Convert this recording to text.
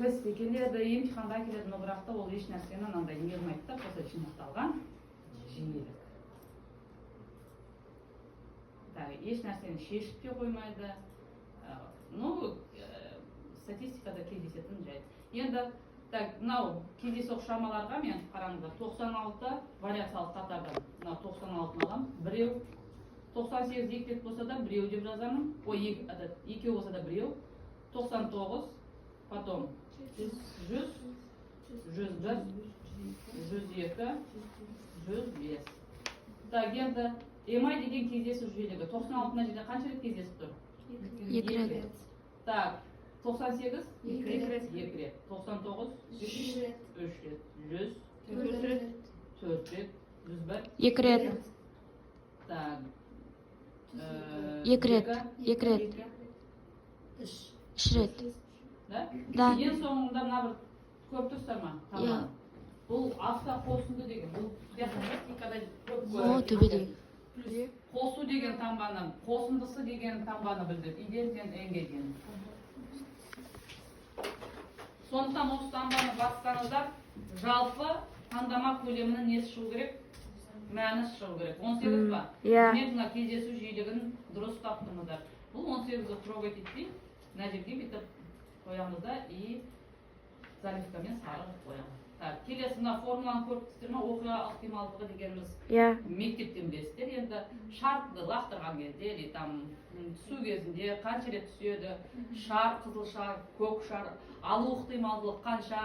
Біз келеді, емтиханға келеді, бірақ та ол еш нәрсені андай не қылмайды да, просто жинақталған жиілік. Еш нәрсені шешіп те қоймайды. Ну, статистикада кездесетін жайт. Енді, мынау кездейсоқ шамаларға мен қараңыздар, 96 вариациялық қатардан, мынау 96 алам, біреу 98 екілет болса да біреу деп жазамын, екеу болса да біреу, 99, потом 100, 101, 102, 105. Так, енді EMI деген кездесу жүйелігі 96-на жерде қанша рет кездесіп тұр? 2 рет. Так, 98? 2 рет. 2 рет. 99? 3 рет. 3 рет. 100? 4 рет. 4 рет. 101? 2 рет. Так. 2 рет. 2 рет. 3 рет. Да? Да. Ең соңында мына бір көріп тұрсыздар ма? Иә. Бұл авто қосынды деген, бұл статистикада көп О, төбеде. Қосу деген таңбаны, қосындысы деген таңбаны білдіреді. Иден энге деген. Сондықтан осы таңбаны бассаңыздар, жалпы таңдама көлемінің несі шығу керек? Мәні шығу керек. 18 ба? Иә. Демек мына кездесу жиілігін дұрыс таптыңыздар. Бұл 18-ді трогать етпей, мына жерге бүйтіп қоямызда и заливкамен сары қоямыз. Так, келесі мына формуланы көріп ма, оқиға ықтималдығы дегеніміз мектептен білесіздер. Енді шартты лақтырған кезде, или там түсу кезінде қанша рет түседі, шар, қызыл шар, көк шар, алу ықтималдылық қанша